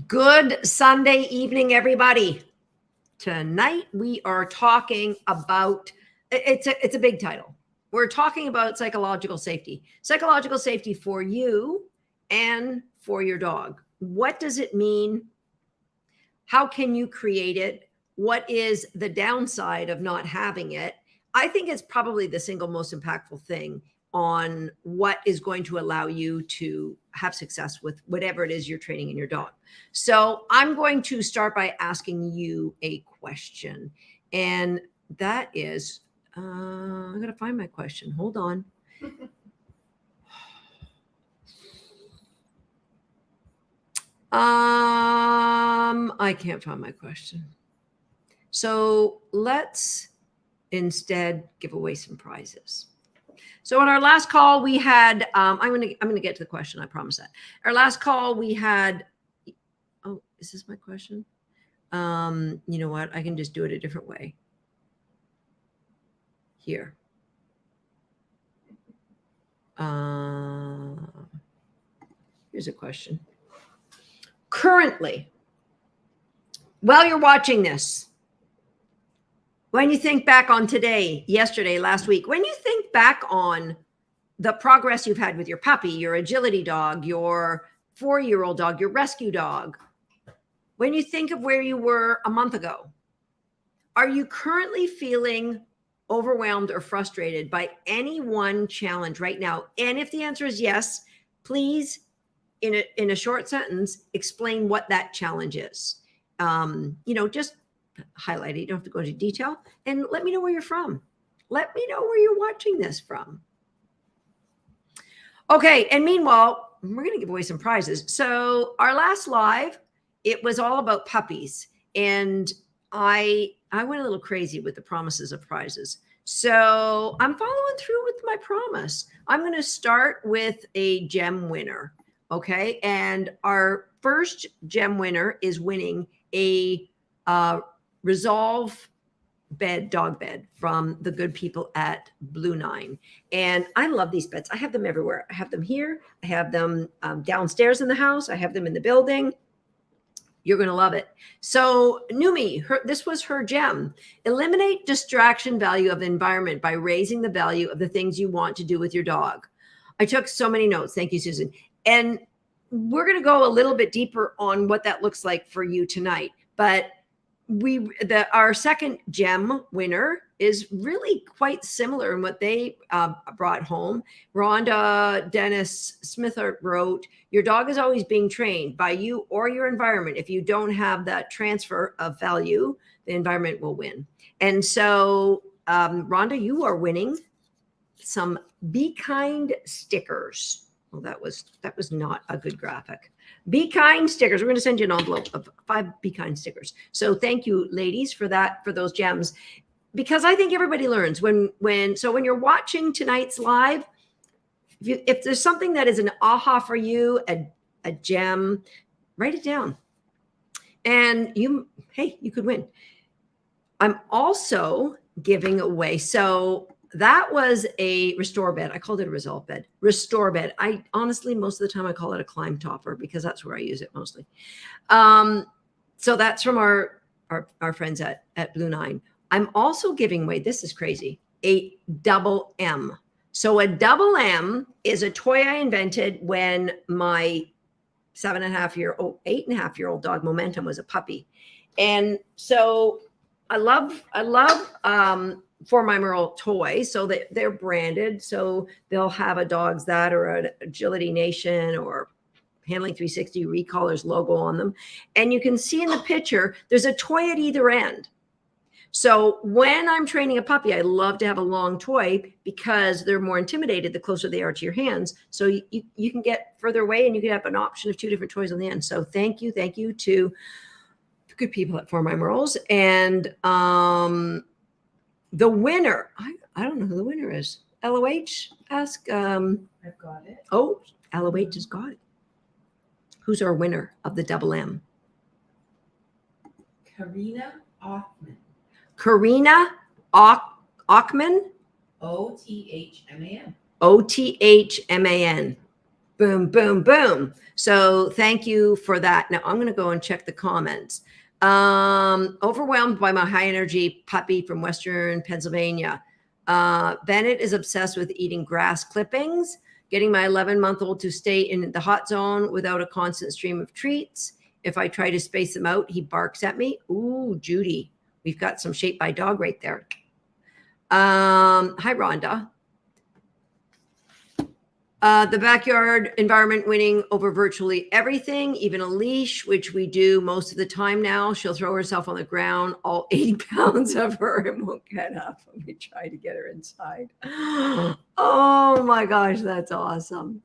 Good Sunday evening, everybody. Tonight we are talking about it's a big title. We're talking about psychological safety. Psychological safety for you and for your dog. What does it mean? How can you create it? What is the downside of not having it? I think it's probably the single most impactful thing on what is going to allow you to have success with whatever it is you're training in your dog. So I'm going to start by asking you a question. And that is, I'm going to find my question. Hold on. I can't find my question. So let's instead give away some prizes. So on our last call, we had, I'm gonna get to the question, I promise that. Our last call, we had, oh, is this my question? You know what? I can just do it a different way. Here. Here's a question. Currently, while you're watching this, when you think back on today, yesterday, last week, when you think back on the progress you've had with your puppy, your agility dog, your 4-year-old dog, your rescue dog, when you think of where you were a month ago, are you currently feeling overwhelmed or frustrated by any one challenge right now? And if the answer is yes, please, in a short sentence, explain what that challenge is. Just highlight it. You don't have to go into detail, and let me know where you're from. Let me know where you're watching this from. Okay. And meanwhile, we're going to give away some prizes. So our last live, it was all about puppies, and I went a little crazy with the promises of prizes. So I'm following through with my promise. I'm going to start with a gem winner. Okay. And our first gem winner is winning a Resolve dog bed from the good people at Blue Nine. And I love these beds. I have them everywhere. I have them here. I have them downstairs in the house. I have them in the building. You're going to love it. So Numi, this was her gem. Eliminate distraction value of the environment by raising the value of the things you want to do with your dog. I took so many notes. Thank you, Susan. And we're going to go a little bit deeper on what that looks like for you tonight. But our second gem winner is really quite similar in what they brought home. Rhonda Dennis Smith wrote, your dog is always being trained by you or your environment. If you don't have that transfer of value, the environment will win. And so Rhonda, you are winning some Be Kind stickers. Well, that was not a good graphic. Be Kind stickers. We're going to send you an envelope of 5 Be Kind stickers. So thank you, ladies, for those gems, because I think everybody learns when you're watching tonight's live. If there's something that is an aha for you, a gem, write it down, and you could win. I'm also giving away. So that was a restore bed. I called it a Resolve bed. Restore bed. I honestly, most of the time I call it a climb topper because that's where I use it mostly. So that's from our friends at Blue Nine. I'm also giving away, this is crazy, a Double M. So a Double M is a toy I invented when my 8.5-year-old dog Momentum was a puppy. And so I love For My Merle toys, so that they're branded. So they'll have a Dogs That or an Agility Nation or Handling 360 Recallers logo on them. And you can see in the picture, there's a toy at either end. So when I'm training a puppy, I love to have a long toy because they're more intimidated the closer they are to your hands. So you can get further away and you can have an option of 2 different toys on the end. So thank you to the good people at For My Merles. And the winner, I don't know who the winner is. LOH, ask. I've got it. Oh, LOH has got it. Who's our winner of the Double M? Karina Othman. Karina Ockman? Othman. Othman. Boom, boom, boom. So thank you for that. Now I'm going to go and check the comments. Overwhelmed by my high energy puppy from Western Pennsylvania. Bennett is obsessed with eating grass clippings, getting my 11-month-old to stay in the hot zone without a constant stream of treats. If I try to space him out, he barks at me. Ooh, Judy, we've got some Shaped by Dog right there. Hi, Rhonda. The backyard environment winning over virtually everything, even a leash, which we do most of the time now. She'll throw herself on the ground, all 80 pounds of her, and won't get up when we try to get her inside. Oh my gosh, that's awesome.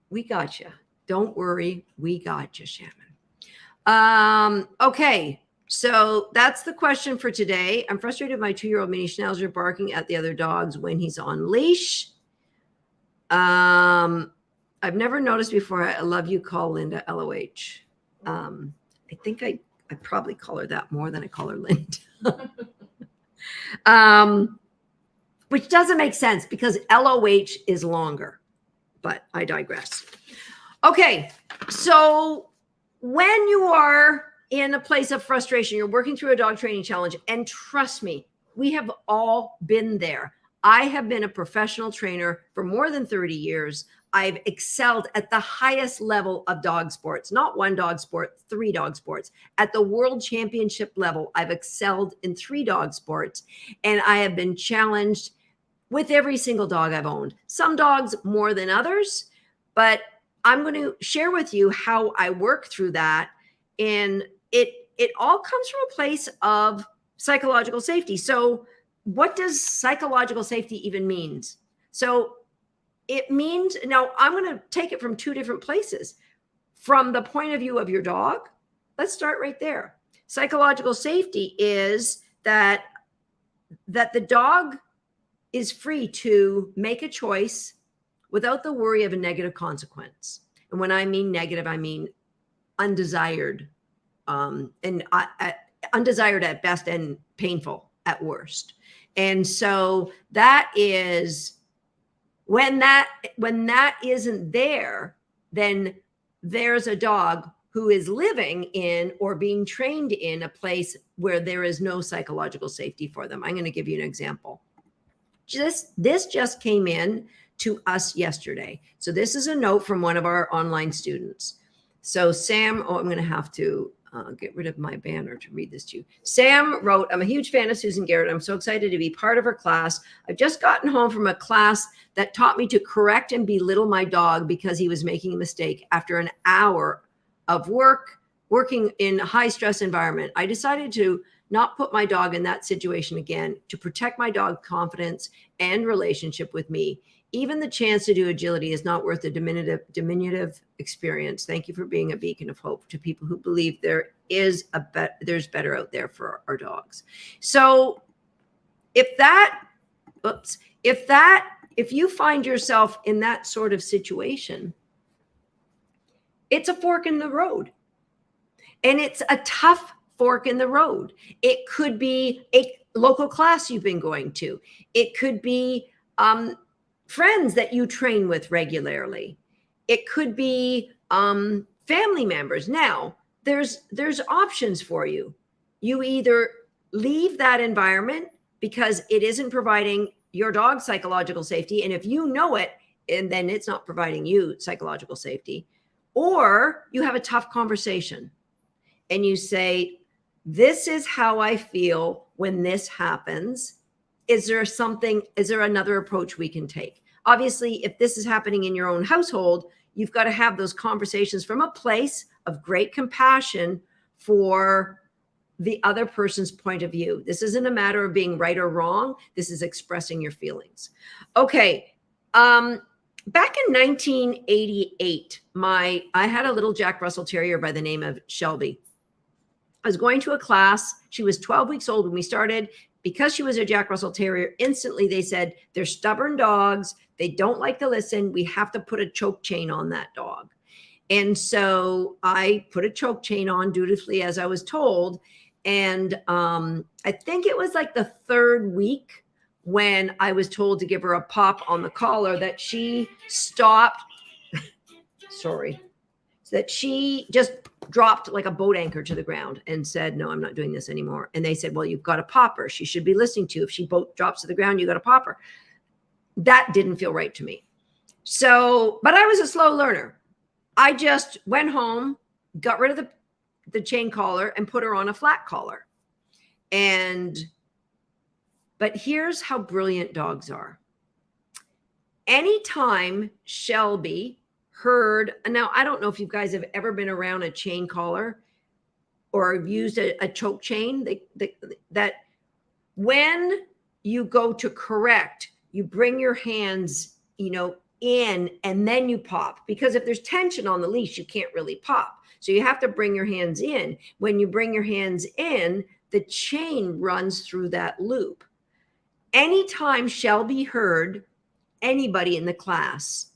We got you. Don't worry. We got you, Shannon. Okay. So that's the question for today. I'm frustrated my 2-year-old mini schnauzer barking at the other dogs when he's on leash. I've never noticed before. I love you. Call Linda, LOH. I think I probably call her that more than I call her Linda. Which doesn't make sense because LOH is longer, but I digress. Okay. So when you are in a place of frustration, you're working through a dog training challenge, and trust me, we have all been there. I have been a professional trainer for more than 30 years. I've excelled at the highest level of dog sports, not one dog sport, 3 dog sports. At the world championship level, I've excelled in 3 dog sports, and I have been challenged with every single dog I've owned. Some dogs more than others, but I'm going to share with you how I work through that. And it all comes from a place of psychological safety. So what does psychological safety even mean? So it means, now I'm going to take it from 2 different places. From the point of view of your dog, let's start right there. Psychological safety is that the dog is free to make a choice without the worry of a negative consequence. And when I mean negative, I mean undesired, undesired at best and painful at worst. And so that is when that isn't there, then there's a dog who is living in or being trained in a place where there is no psychological safety for them. I'm going to give you an example. This just came in to us yesterday. So this is a note from one of our online students. So Sam, I'm going to have to get rid of my banner to read this to you. Sam wrote, I'm a huge fan of Susan Garrett. I'm so excited to be part of her class. I've just gotten home from a class that taught me to correct and belittle my dog because he was making a mistake. After an hour of working in a high stress environment, I decided to not put my dog in that situation again, to protect my dog's confidence and relationship with me. Even the chance to do agility is not worth the diminutive experience. Thank you for being a beacon of hope to people who believe there's better out there for our dogs. So if you find yourself in that sort of situation, it's a fork in the road, and it's a tough fork in the road. It could be a local class you've been going to. It could be friends that you train with regularly. It could be family members. Now, there's options for you. You either leave that environment because it isn't providing your dog psychological safety, and if you know it, and then it's not providing you psychological safety, or you have a tough conversation and you say, this is how I feel when this happens. Is there another approach we can take? Obviously, if this is happening in your own household, you've got to have those conversations from a place of great compassion for the other person's point of view. This isn't a matter of being right or wrong. This is expressing your feelings. Okay. Back in 1988, I had a little Jack Russell Terrier by the name of Shelby. I was going to a class. She was 12 weeks old when we started. Because she was a Jack Russell Terrier, instantly they said, they're stubborn dogs. They don't like to listen. We have to put a choke chain on that dog. And so I put a choke chain on dutifully as I was told. And I think it was like the 3rd week when I was told to give her a pop on the collar that she stopped. Sorry. That she just dropped like a boat anchor to the ground and said, no, I'm not doing this anymore. And they said, well, you've got to pop her. She should be listening to you. If she boat drops to the ground, you got to pop her. That didn't feel right to me. So, but I was a slow learner. I just went home, got rid of the chain collar and put her on a flat collar. But here's how brilliant dogs are. Anytime Shelby heard, now I don't know if you guys have ever been around a chain collar or used a choke chain, that when you go to correct, you bring your hands, in and then you pop, because if there's tension on the leash, you can't really pop. So you have to bring your hands in. When you bring your hands in, the chain runs through that loop. Anytime Shelby heard anybody in the class,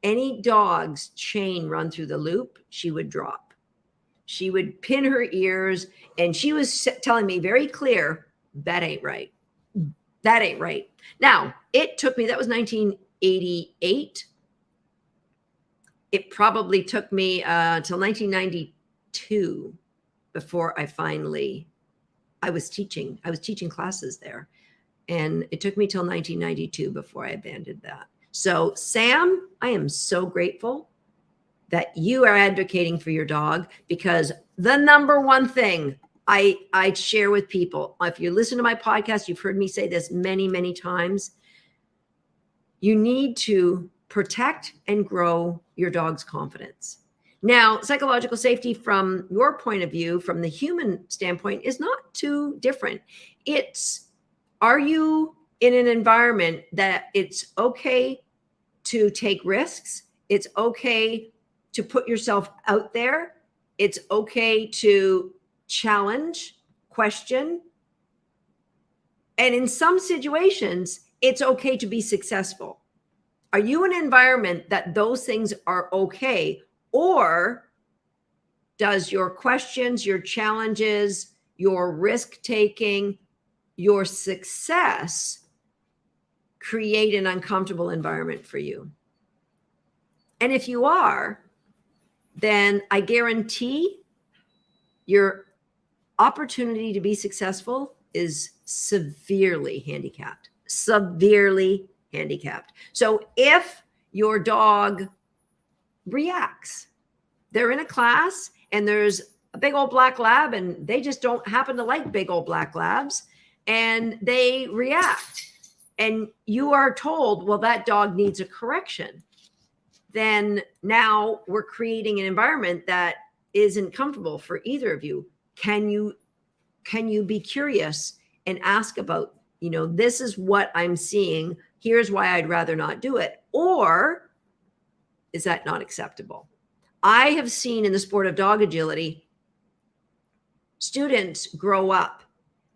any dog's chain run through the loop, she would drop. She would pin her ears, and she was telling me very clear, that ain't right. That ain't right. Now, it took me, that was 1988. It probably took me till 1992 before I was teaching classes there. And it took me till 1992 before I abandoned that. So Sam, I am so grateful that you are advocating for your dog, because the number one thing I share with people, if you listen to my podcast, you've heard me say this many, many times, you need to protect and grow your dog's confidence. Now, psychological safety from your point of view, from the human standpoint, is not too different. Are you in an environment that it's okay to take risks? It's okay to put yourself out there. It's okay to challenge, question. And in some situations, it's okay to be successful. Are you in an environment that those things are okay? Or does your questions, your challenges, your risk-taking, your success create an uncomfortable environment for you? And if you are, then I guarantee your opportunity to be successful is severely handicapped. Severely handicapped. So if your dog reacts, they're in a class and there's a big old black lab and they just don't happen to like big old black labs, and they react, and you are told, well, that dog needs a correction, then now we're creating an environment that isn't comfortable for either of you. Can you be curious and ask about, this is what I'm seeing. Here's why I'd rather not do it. Or is that not acceptable? I have seen in the sport of dog agility, students grow up,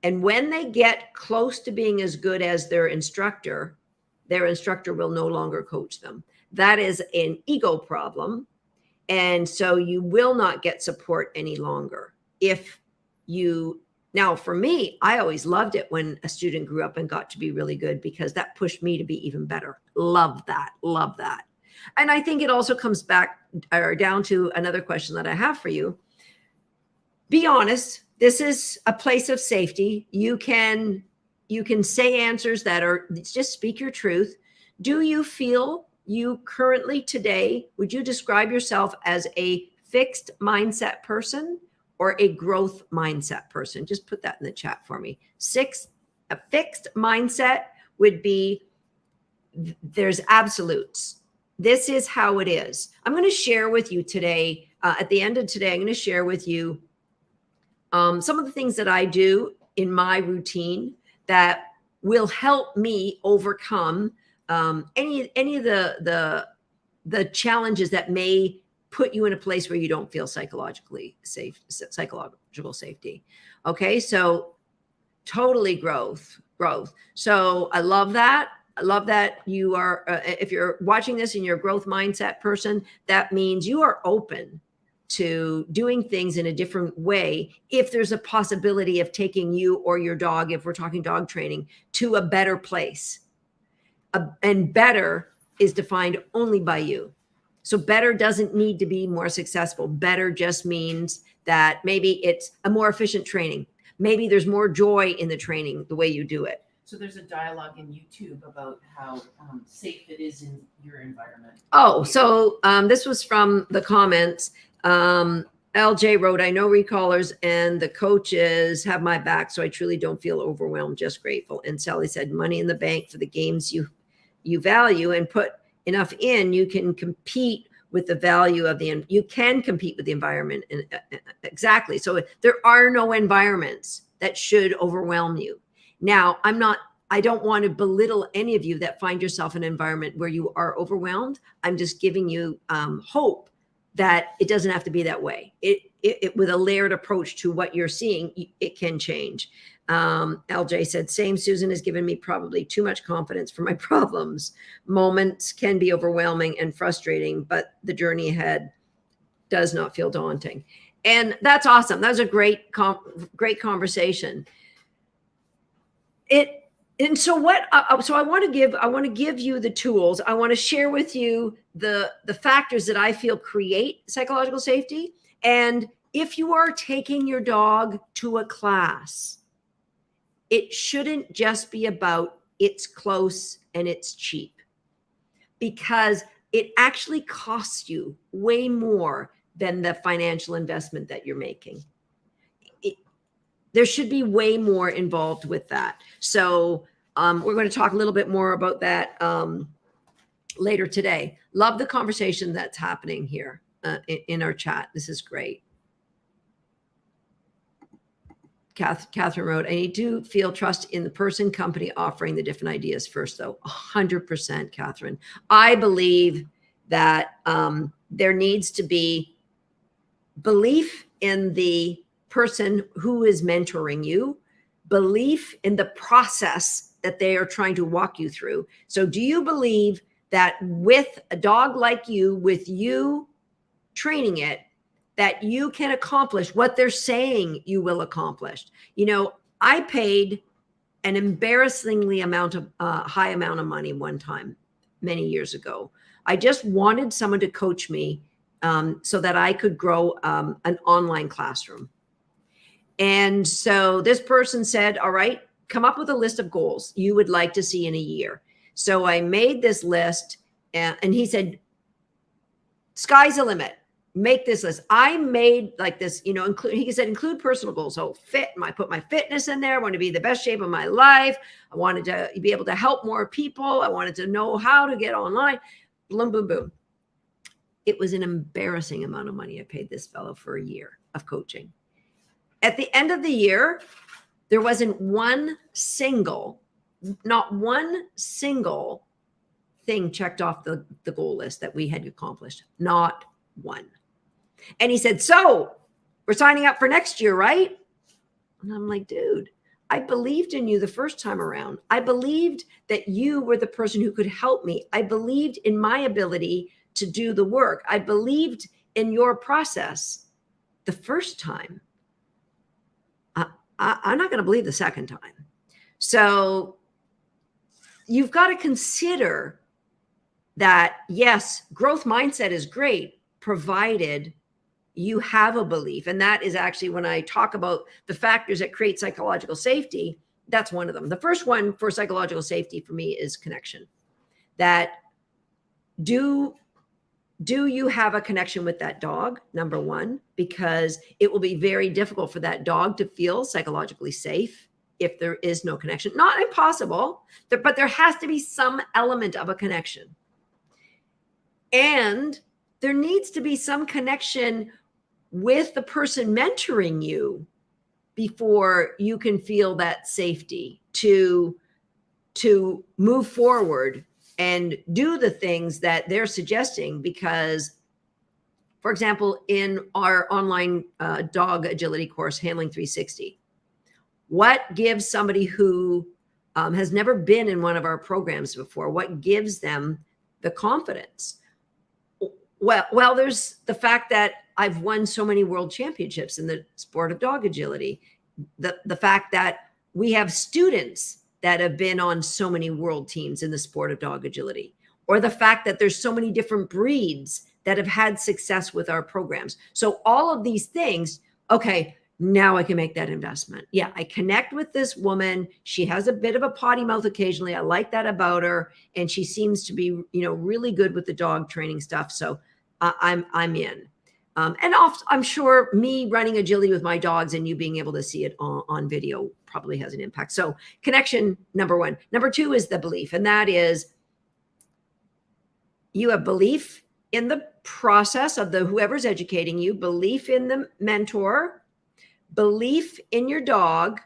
and when they get close to being as good as their instructor will no longer coach them. That is an ego problem. And so you will not get support any longer. Now for me, I always loved it when a student grew up and got to be really good, because that pushed me to be even better. Love that. Love that. And I think it also comes back or down to another question that I have for you. Be honest. This is a place of safety. You can say answers that are, just speak your truth. Do you feel you currently today, would you describe yourself as a fixed mindset person or a growth mindset person? Just put that in the chat for me. A fixed mindset would be, there's absolutes. This is how it is. I'm going to share with you today, at the end of today, I'm going to share with you some of the things that I do in my routine that will help me overcome any of the challenges that may put you in a place where you don't feel psychological safety. Okay, so totally growth. So I love that. I love that you are, if you're watching this and you're a growth mindset person, that means you are open to doing things in a different way if there's a possibility of taking you or your dog, if we're talking dog training, to a better place. And better is defined only by you. So better doesn't need to be more successful. Better just means that maybe it's a more efficient training. Maybe there's more joy in the training, the way you do it. So there's a dialogue in YouTube about how safe it is in your environment. Oh, so this was from the comments. LJ wrote, I know recallers and the coaches have my back, so I truly don't feel overwhelmed, just grateful. And Sally said, money in the bank for the games you value, and put enough in, you can compete with the value of you can compete with the environment. And exactly. So there are no environments that should overwhelm you. Now, I don't want to belittle any of you that find yourself in an environment where you are overwhelmed. I'm just giving you hope that it doesn't have to be that way. It with a layered approach to what you're seeing, it can change. LJ said, same, Susan has given me probably too much confidence for my problems. Moments can be overwhelming and frustrating, but the journey ahead does not feel daunting. And that's awesome. That was a great conversation. And so what, so I want to give you the tools. I want to share with you the factors that I feel create psychological safety. And if you are taking your dog to a class, it shouldn't just be about it's close and it's cheap, because it actually costs you way more than the financial investment that you're making. There should be way more involved with that. So we're going to talk a little bit more about that later today. Love the conversation that's happening here in our chat. This is great. Catherine wrote, I need to feel trust in the person, company offering the different ideas first, though. 100%, Catherine. I believe that there needs to be belief in the person who is mentoring you, belief in the process that they are trying to walk you through. So do you believe that with a dog like you, with you training it, that you can accomplish what they're saying you will accomplish? You know, I paid an embarrassingly high amount of money one time, many years ago. I just wanted someone to coach me so that I could grow an online classroom. And so this person said, all right, come up with a list of goals you would like to see in a year. So I made this list, and he said, sky's the limit. Make this list. I made like this, you know, he said, include personal goals. So I put my fitness in there. I want to be the best shape of my life. I wanted to be able to help more people. I wanted to know how to get online. Boom, boom, boom. It was an embarrassing amount of money I paid this fellow for a year of coaching. At the end of the year, there wasn't not one single thing checked off the goal list that we had accomplished. Not one. And he said, so we're signing up for next year, right? And I'm like, dude, I believed in you the first time around. I believed that you were the person who could help me. I believed in my ability to do the work. I believed in your process the first time. I'm not going to believe the second time. So you've got to consider that, yes, growth mindset is great, provided you have a belief. And that is actually, when I talk about the factors that create psychological safety, that's one of them. The first one for psychological safety for me is connection. That do you have a connection with that dog? Number one, because it will be very difficult for that dog to feel psychologically safe if there is no connection. Not impossible, but there has to be some element of a connection. And there needs to be some connection with the person mentoring you before you can feel that safety to move forward and do the things that they're suggesting. Because, for example, in our online dog agility course, Handling 360, what gives somebody who has never been in one of our programs before, what gives them the confidence? Well, there's the fact that I've won so many world championships in the sport of dog agility. The fact that we have students that have been on so many world teams in the sport of dog agility, or the fact that there's so many different breeds that have had success with our programs. So all of these things, okay, now I can make that investment. Yeah, I connect with this woman. She has a bit of a potty mouth occasionally. I like that about her, and she seems to be, really good with the dog training stuff. So I'm in. I'm sure me running agility with my dogs and you being able to see it on video probably has an impact. So connection, number one. Number two is the belief, and that is you have belief in the process of whoever's educating you, belief in the mentor, belief in your dog.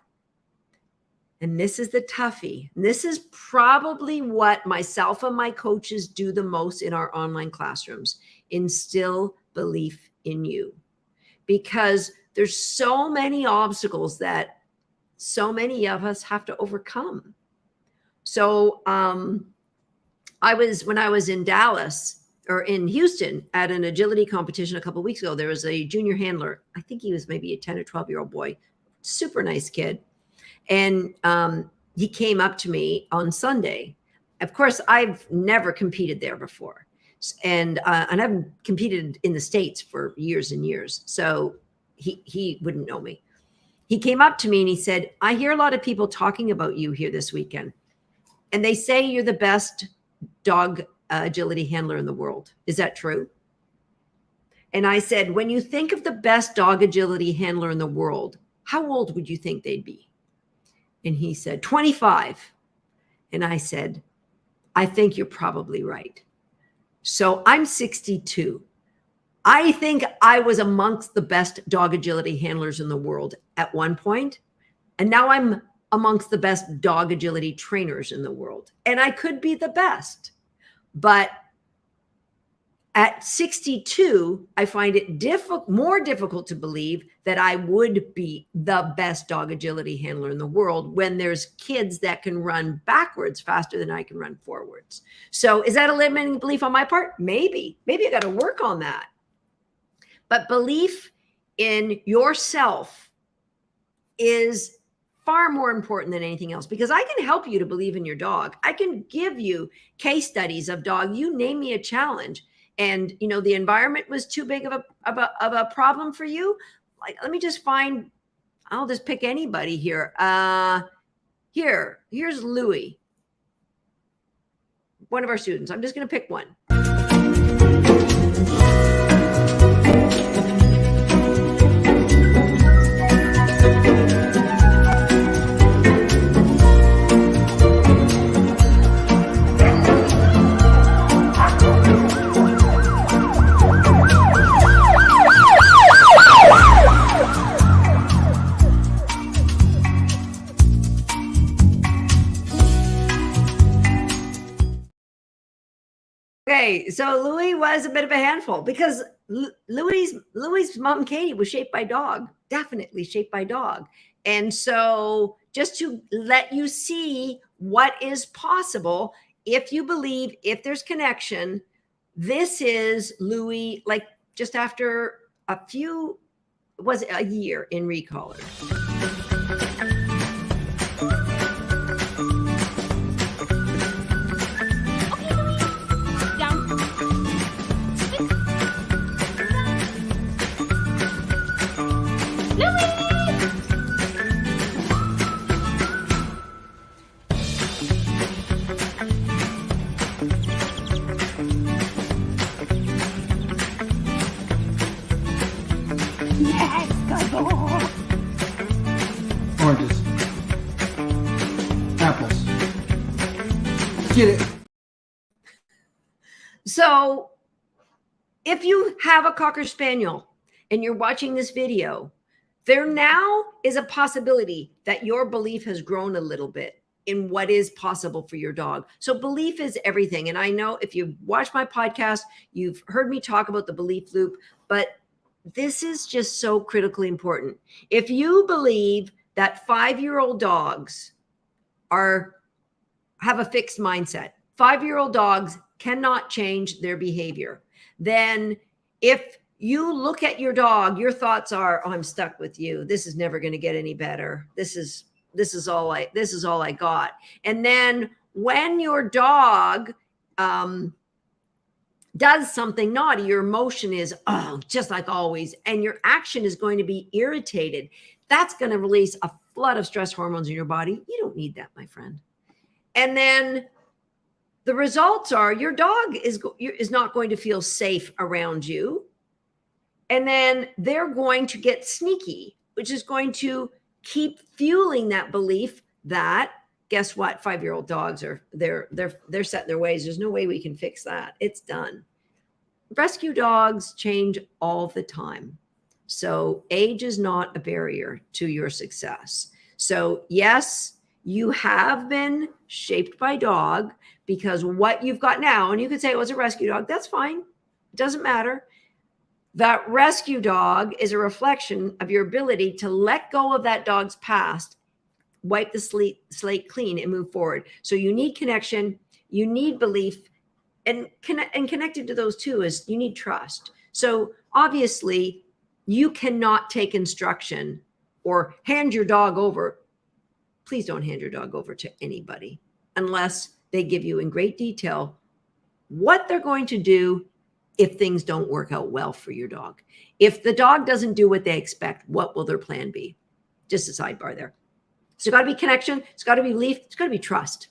And this is the toughie. This is probably what myself and my coaches do the most in our online classrooms: instill belief in you, because there's so many obstacles that so many of us have to overcome. So when I was in Dallas or in Houston at an agility competition a couple of weeks ago, there was a junior handler. I think he was maybe a 10 or 12-year-old boy, super nice kid. And he came up to me on Sunday. Of course, I've never competed there before. And I haven't competed in the States for years and years. So he wouldn't know me. He came up to me and he said, I hear a lot of people talking about you here this weekend, and they say you're the best dog agility handler in the world. Is that true? And I said, when you think of the best dog agility handler in the world, how old would you think they'd be? And he said, 25. And I said, I think you're probably right. So I'm 62. I think I was amongst the best dog agility handlers in the world at one point, and now I'm amongst the best dog agility trainers in the world. And I could be the best. But at 62, I find it more difficult to believe that I would be the best dog agility handler in the world when there's kids that can run backwards faster than I can run forwards. So is that a limiting belief on my part? Maybe I got to work on that. But belief in yourself is far more important than anything else, because I can help you to believe in your dog. I can give you case studies of dog. You name me a challenge, and the environment was too big of a problem for you. Like, let me just find. I'll just pick anybody here. Here's Louie, one of our students. I'm just going to pick one. Okay, so Louie was a bit of a handful because Louie's mom, Katie, was shaped by dog, definitely shaped by dog. And so just to let you see what is possible, if you believe, if there's connection, this is Louie, like just after a year in recollar. Oranges. Apples. Get it. So if you have a Cocker Spaniel and you're watching this video, there now is a possibility that your belief has grown a little bit in what is possible for your dog. So belief is everything. And I know if you watch my podcast, you've heard me talk about the belief loop, but this is just so critically important. If you believe that 5-year-old dogs have a fixed mindset, 5-year-old dogs cannot change their behavior, then if you look at your dog, your thoughts are, oh, I'm stuck with you. This is never going to get any better. This is all I got. And then when your dog does something naughty, your emotion is, oh, just like always. And your action is going to be irritated. That's going to release a flood of stress hormones in your body. You don't need that, my friend. And then the results are your dog is not going to feel safe around you. And then they're going to get sneaky, which is going to keep fueling that belief that, guess what? 5-year-old dogs they're set in their ways. There's no way we can fix that. It's done. Rescue dogs change all the time. So age is not a barrier to your success. So yes, you have been shaped by dog, because what you've got now, and you could say it was a rescue dog, that's fine. It doesn't matter. That rescue dog is a reflection of your ability to let go of that dog's past, wipe the slate clean, and move forward. So you need connection, you need belief, and connected to those two is you need trust. So obviously you cannot take instruction or hand your dog over. Please don't hand your dog over to anybody unless they give you in great detail what they're going to do if things don't work out well for your dog. If the dog doesn't do what they expect, what will their plan be? Just a sidebar there. So it's got to be connection. It's got to be belief. It's got to be trust.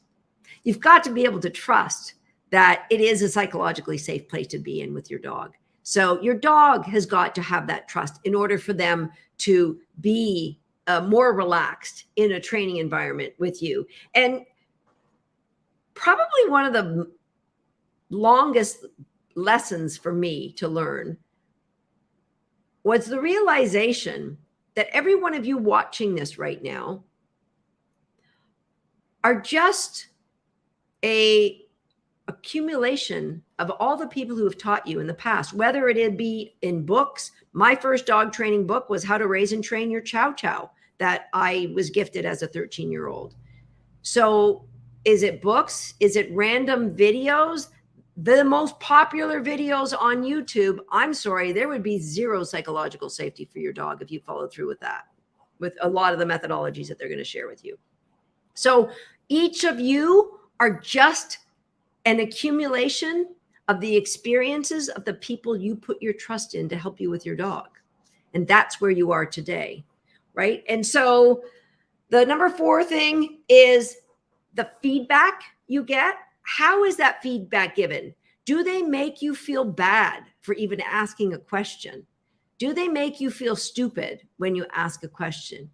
You've got to be able to trust that it is a psychologically safe place to be in with your dog. So your dog has got to have that trust in order for them to be more relaxed in a training environment with you. And probably one of the longest lessons for me to learn was the realization that every one of you watching this right now are just a accumulation of all the people who have taught you in the past, whether it be in books. My first dog training book was How to Raise and Train Your Chow Chow that I was gifted as a 13-year-old. So is it books? Is it random videos? The most popular videos on YouTube, I'm sorry, there would be zero psychological safety for your dog if you followed through with that, with a lot of the methodologies that they're going to share with you. So each of you are just an accumulation of the experiences of the people you put your trust in to help you with your dog. And that's where you are today, right? And so the number 4 thing is the feedback you get. How is that feedback given? Do they make you feel bad for even asking a question? Do they make you feel stupid when you ask a question?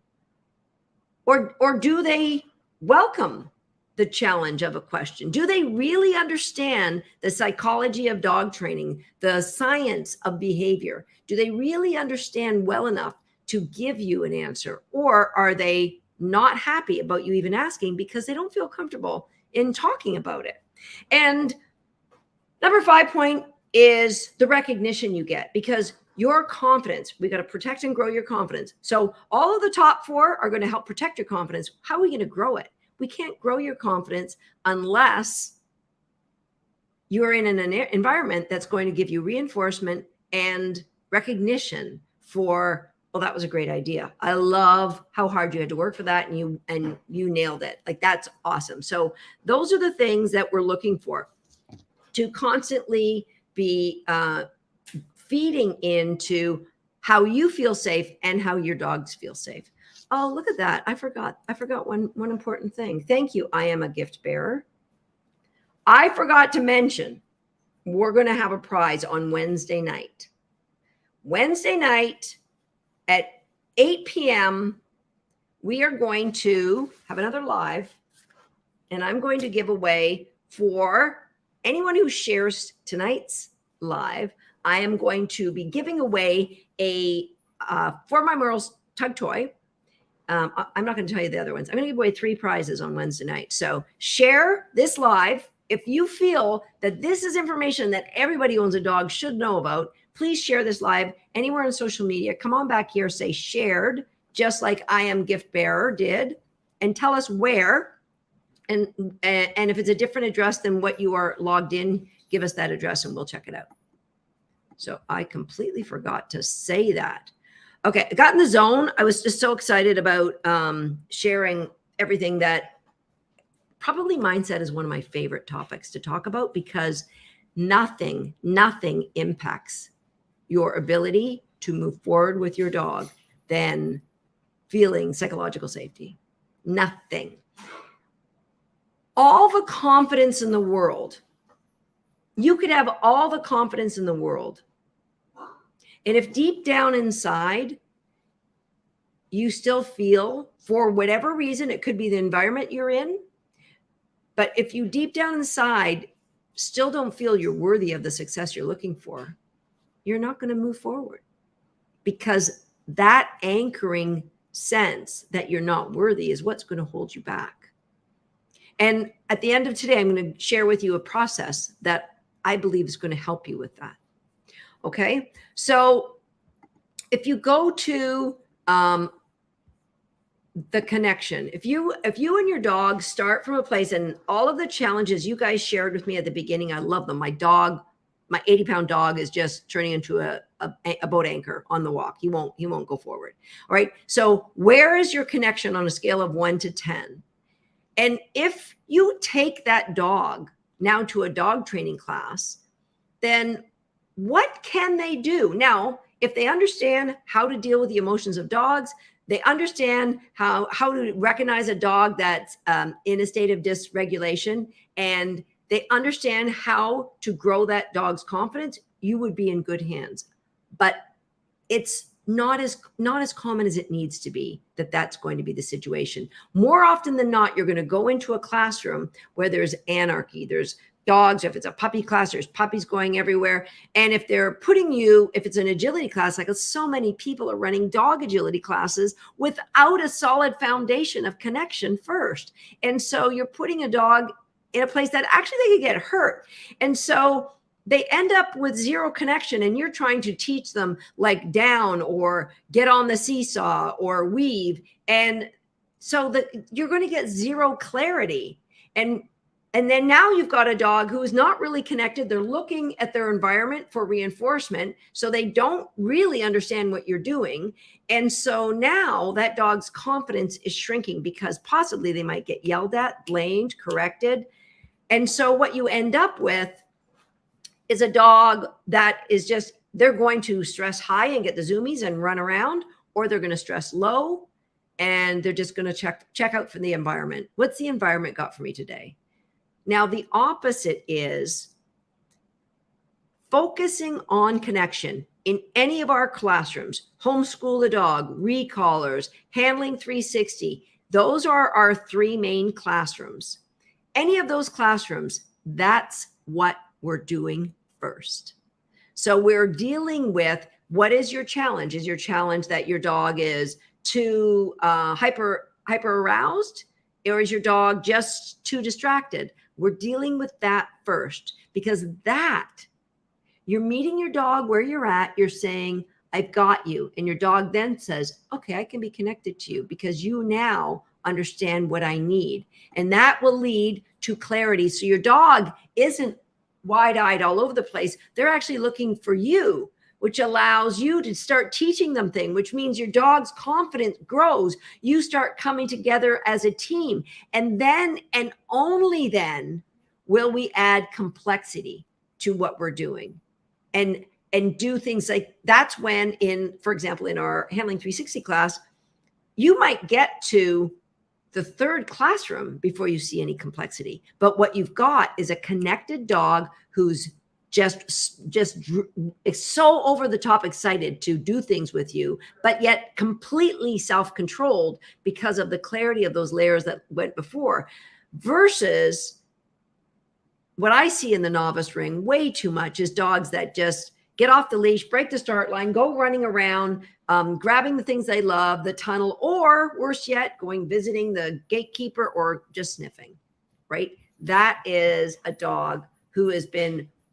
Or do they welcome the challenge of a question? Do they really understand the psychology of dog training, the science of behavior? Do they really understand well enough to give you an answer? Or are they not happy about you even asking because they don't feel comfortable in talking about it? And number 5 point is the recognition you get, because your confidence, we got to protect and grow your confidence. So all of the top 4 are going to help protect your confidence. How are we going to grow it? We can't grow your confidence unless you're in an environment that's going to give you reinforcement and recognition for, well, that was a great idea. I love how hard you had to work for that, and you nailed it. Like, that's awesome. So those are the things that we're looking for, to constantly be feeding into how you feel safe and how your dogs feel safe. Oh, look at that. I forgot one important thing. Thank you. I am a gift bearer. I forgot to mention, we're going to have a prize on Wednesday night. Wednesday night at 8 p.m., we are going to have another live, and I'm going to give away, for anyone who shares tonight's live, I am going to be giving away a For My Merles tug toy. I'm not going to tell you the other ones. I'm going to give away 3 prizes on Wednesday night. So share this live. If you feel that this is information that everybody who owns a dog should know about, please share this live anywhere on social media. Come on back here, say shared, just like I Am Gift Bearer did, and tell us where. And if it's a different address than what you are logged in, give us that address and we'll check it out. So I completely forgot to say that. Okay, I got in the zone. I was just so excited about sharing everything. That probably mindset is one of my favorite topics to talk about, because nothing impacts your ability to move forward with your dog than feeling psychological safety. Nothing. All the confidence in the world. You could have all the confidence in the world. And if deep down inside, you still feel, for whatever reason, it could be the environment you're in, but if you deep down inside still don't feel you're worthy of the success you're looking for, you're not going to move forward, because that anchoring sense that you're not worthy is what's going to hold you back. And at the end of today, I'm going to share with you a process that I believe is going to help you with that. Okay. So if you go to the connection, if you and your dog start from a place, and all of the challenges you guys shared with me at the beginning, I love them. My 80-pound dog is just turning into a boat anchor on the walk. He won't go forward. All right. So where is your connection on a scale of 1 to 10? And if you take that dog now to a dog training class, then what can they do? Now, if they understand how to deal with the emotions of dogs, they understand how to recognize a dog that's in a state of dysregulation, and they understand how to grow that dog's confidence, you would be in good hands. But it's not as common as it needs to be that's going to be the situation. More often than not, you're going to go into a classroom where there's anarchy, there's dogs. If it's a puppy class, there's puppies going everywhere. And if it's an agility class, like so many people are running dog agility classes without a solid foundation of connection first. And so you're putting a dog in a place that actually they could get hurt. And so they end up with zero connection, and you're trying to teach them like down or get on the seesaw or weave. And so you're going to get zero clarity. And then now you've got a dog who is not really connected. They're looking at their environment for reinforcement, so they don't really understand what you're doing. And so now that dog's confidence is shrinking, because possibly they might get yelled at, blamed, corrected. And so what you end up with is a dog that is just, they're going to stress high and get the zoomies and run around, or they're going to stress low and they're just going to check out from the environment. What's the environment got for me today? Now, the opposite is focusing on connection in any of our classrooms, Homeschool the Dog, Recallers, Handling 360. Those are our 3 main classrooms. Any of those classrooms, that's what we're doing first. So we're dealing with, what is your challenge? Is your challenge that your dog is too hyper aroused, or is your dog just too distracted? We're dealing with that first, because you're meeting your dog where you're at. You're saying, I've got you. And your dog then says, okay, I can be connected to you because you now understand what I need. And that will lead to clarity. So your dog isn't wide-eyed all over the place. They're actually looking for you, which allows you to start teaching them things, which means your dog's confidence grows. You start coming together as a team. And then, and only then, will we add complexity to what we're doing and do things like, that's when for example, in our Handling 360 class, you might get to the 3rd classroom before you see any complexity. But what you've got is a connected dog who's just so over the top excited to do things with you, but yet completely self-controlled because of the clarity of those layers that went before. Versus what I see in the novice ring way too much is dogs that just get off the leash, break the start line, go running around, grabbing the things they love, the tunnel, or worse yet, visiting the gatekeeper or just sniffing, right? That is a dog who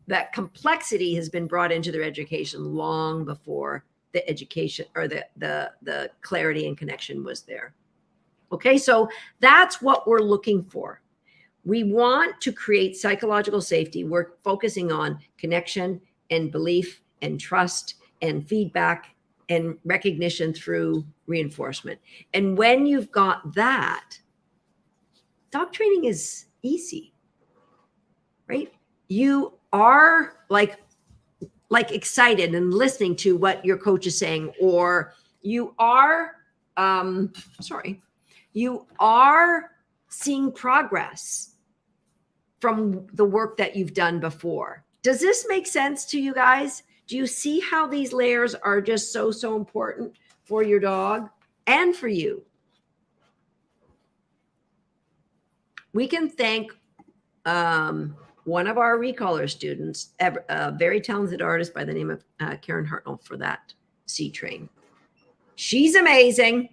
that complexity has been brought into their education long before the education or the clarity and connection was there. Okay, so that's what we're looking for. We want to create psychological safety. We're focusing on connection and belief and trust and feedback and recognition through reinforcement. And when you've got that, dog training is easy, right? You are like excited and listening to what your coach is saying, or you are, you are seeing progress from the work that you've done before. Does this make sense to you guys? Do you see how these layers are just so, so important for your dog and for you? We can thank one of our recaller students, a very talented artist by the name of Karen Hartnell, for that C-Train. She's amazing.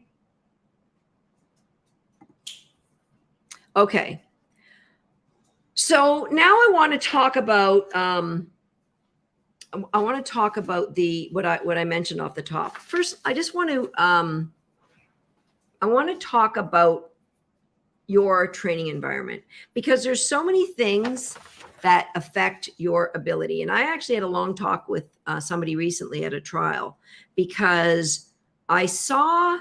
Okay. So now I want to talk about what I mentioned off the top. First, I just want to talk about your training environment, because there's so many things that affect your ability. And I actually had a long talk with somebody recently at a trial, because I saw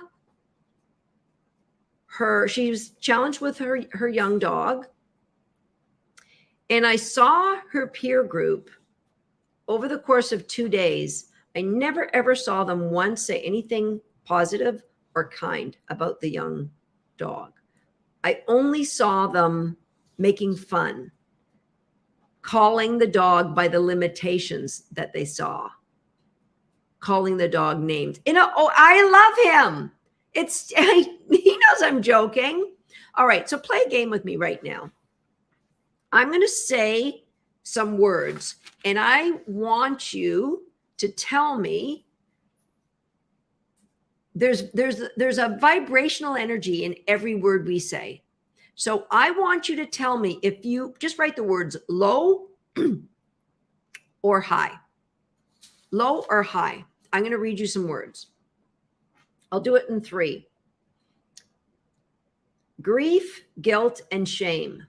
her, she was challenged with her young dog. And I saw her peer group over the course of 2 days. I never, ever saw them once say anything positive or kind about the young dog. I only saw them making fun, calling the dog by the limitations that they saw, calling the dog names. I love him. He knows I'm joking. All right, so play a game with me right now. I'm going to say some words, and I want you to tell me. There's a vibrational energy in every word we say. So I want you to tell me, if you just write the words low or high. Low or high. I'm going to read you some words. I'll do it in 3. Grief, guilt, and shame.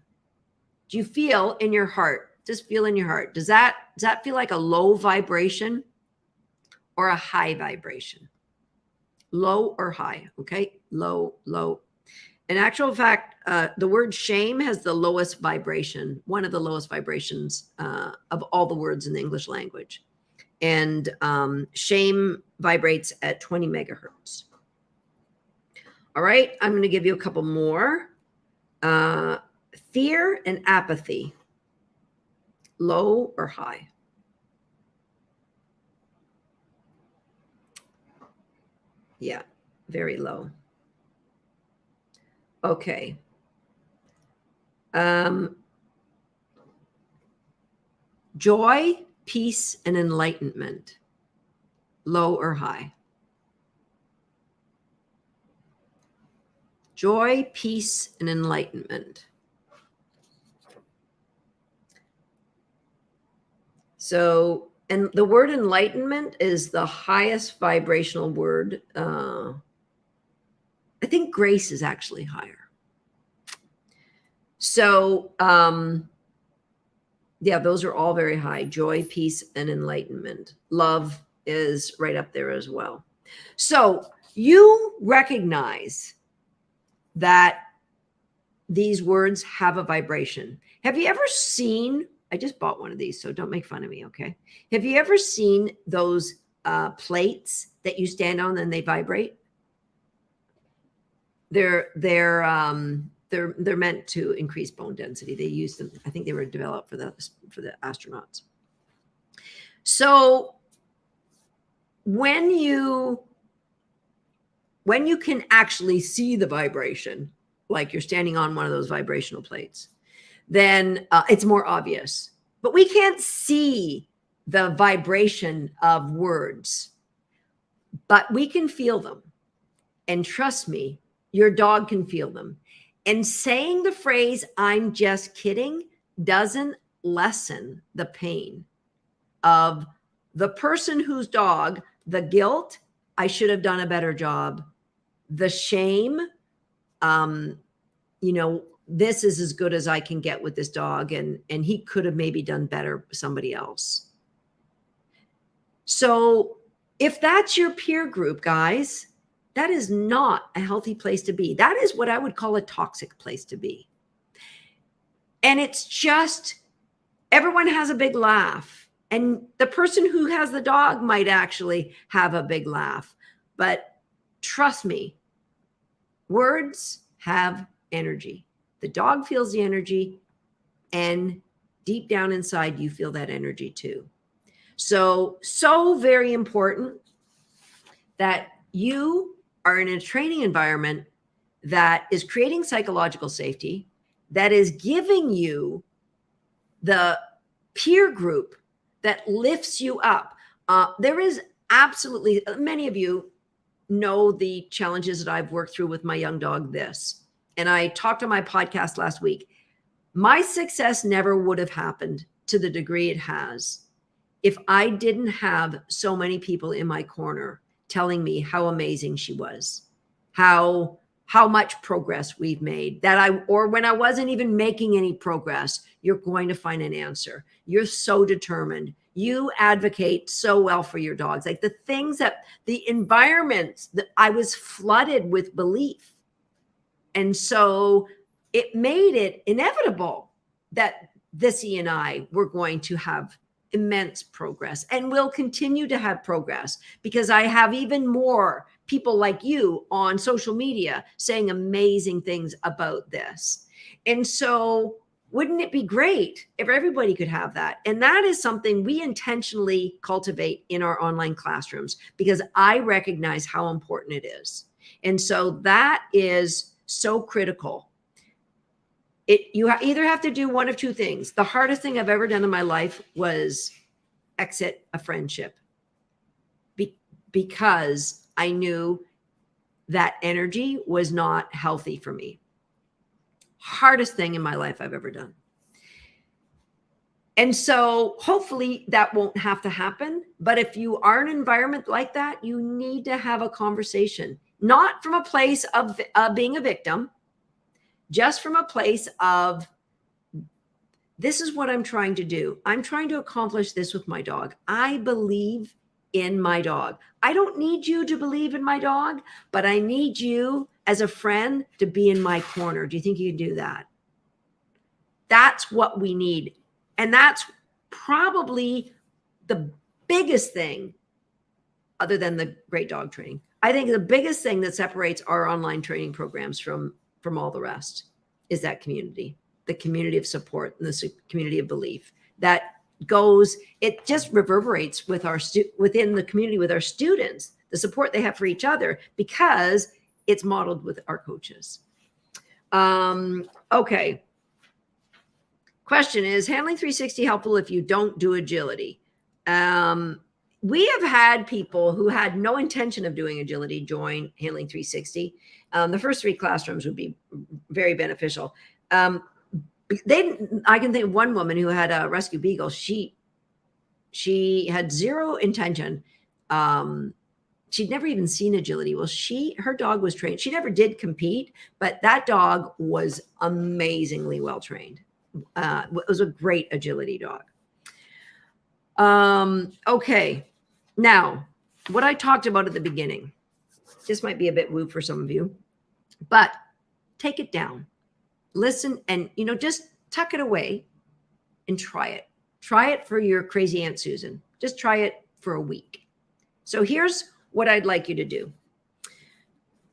Do you feel in your heart? Just feel in your heart. Does that feel like a low vibration or a high vibration? Low or high? Okay. Low, low. In actual fact, the word shame has the lowest vibration, one of the lowest vibrations of all the words in the English language. And shame vibrates at 20 megahertz. All right. I'm going to give you a couple more. Fear and apathy. Low or high? Yeah, very low. Okay. Joy, peace, and enlightenment. Low or high? Joy, peace, and enlightenment. So, and the word enlightenment is the highest vibrational word. I think grace is actually higher. So, yeah, those are all very high. Joy, peace, and enlightenment. Love is right up there as well. So you recognize that these words have a vibration. Have you ever seen, I just bought one of these, so don't make fun of me, okay? Have you ever seen those plates that you stand on and they vibrate? They're meant to increase bone density. They use them. I think they were developed for the astronauts. So when you can actually see the vibration, like you're standing on one of those vibrational plates, then it's more obvious. But we can't see the vibration of words, but we can feel them. And trust me, your dog can feel them. And saying the phrase, "I'm just kidding," doesn't lessen the pain of the person whose dog, the guilt, "I should have done a better job," the shame, this is as good as I can get with this dog, and he could have maybe done better with somebody else. So if that's your peer group, guys, that is not a healthy place to be. That is what I would call a toxic place to be. And it's just everyone has a big laugh. And the person who has the dog might actually have a big laugh. But trust me, words have energy. The dog feels the energy, and deep down inside, you feel that energy too. So very important that you are in a training environment that is creating psychological safety, that is giving you the peer group that lifts you up. There is absolutely, many of you know the challenges that I've worked through with my young dog, This. And I talked on my podcast last week. My success never would have happened to the degree it has if I didn't have so many people in my corner telling me how amazing she was, how much progress we've made, or when I wasn't even making any progress, you're going to find an answer. You're so determined. You advocate so well for your dogs. Like the things that the environments that I was flooded with belief. And so it made it inevitable that Thissy and I were going to have immense progress and will continue to have progress because I have even more people like you on social media saying amazing things about this. And so wouldn't it be great if everybody could have that? And that is something we intentionally cultivate in our online classrooms because I recognize how important it is. And so that is so critical. You either have to do one of two things. The hardest thing I've ever done in my life was exit a friendship because I knew that energy was not healthy for me. Hardest thing in my life I've ever done. And so hopefully that won't have to happen. But if you are in an environment like that, you need to have a conversation, not from a place of being a victim, just from a place of, this is what I'm trying to do. I'm trying to accomplish this with my dog. I believe in my dog. I don't need you to believe in my dog, but I need you as a friend to be in my corner. Do you think you can do that? That's what we need. And that's probably the biggest thing other than the great dog training. I think the biggest thing that separates our online training programs from all the rest is that community, the community of support and the community of belief that goes, it just reverberates with within the community with our students, the support they have for each other because it's modeled with our coaches. Okay. Question is, handling 360 helpful if you don't do agility? We have had people who had no intention of doing agility join handling 360. The first 3 classrooms would be very beneficial. I can think of one woman who had a rescue beagle. She had zero intention. She'd never even seen agility. Well, her dog was trained. She never did compete, but that dog was amazingly well trained. It was a great agility dog. Okay. Now, what I talked about at the beginning, this might be a bit woo for some of you, but take it down. Listen and, just tuck it away and try it. Try it for your crazy Aunt Susan. Just try it for a week. So here's what I'd like you to do.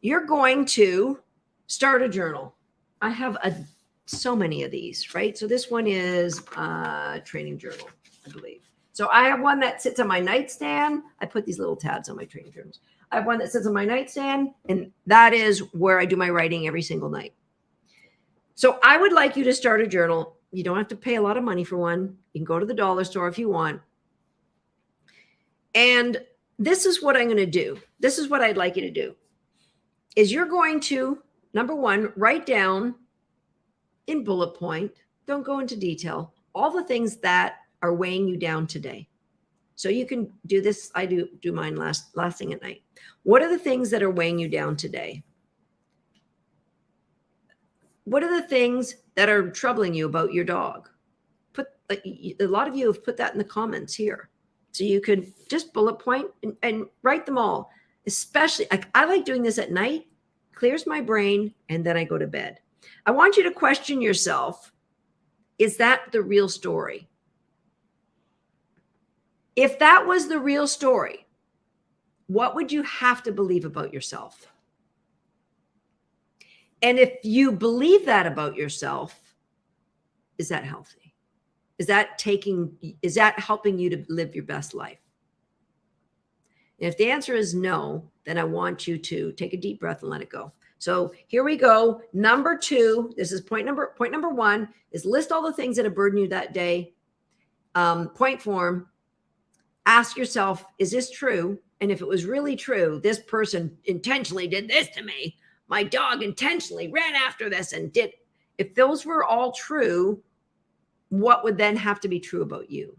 You're going to start a journal. I have so many of these, right? So this one is a training journal, I believe. So I have one that sits on my nightstand. I put these little tabs on my training journals. I have one that sits on my nightstand, and that is where I do my writing every single night. So I would like you to start a journal. You don't have to pay a lot of money for one. You can go to the dollar store if you want. And this is what I'm going to do. This is what I'd like you to do. Is you're going to, number one, write down in bullet point, don't go into detail, all the things that are weighing you down today. So you can do this. I do mine last thing at night. What are the things that are weighing you down today? What are the things that are troubling you about your dog? A lot of you have put that in the comments here. So you could just bullet point and write them all. Especially, I like doing this at night, clears my brain, and then I go to bed. I want you to question yourself, is that the real story? If that was the real story, what would you have to believe about yourself? And if you believe that about yourself, is that healthy? Is that helping you to live your best life? And if the answer is no, then I want you to take a deep breath and let it go. So here we go. Number 2, this is point number 1 is list all the things that have burdened you that day. Point form, ask yourself, is this true? And if it was really true, this person intentionally did this to me. My dog intentionally ran after this and did. If those were all true, what would then have to be true about you?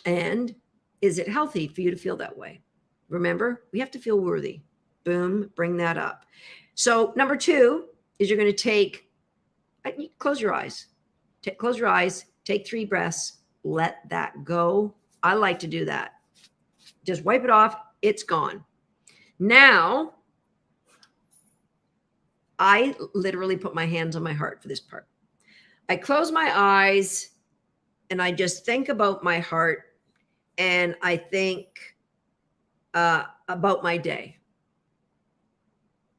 And is it healthy for you to feel that way? Remember, we have to feel worthy. Boom, bring that up. So number 2 is you're going to close your eyes. Close your eyes, take 3 breaths, let that go. I like to do that. Just wipe it off. It's gone. Now, I literally put my hands on my heart for this part. I close my eyes and I just think about my heart, and I think about my day.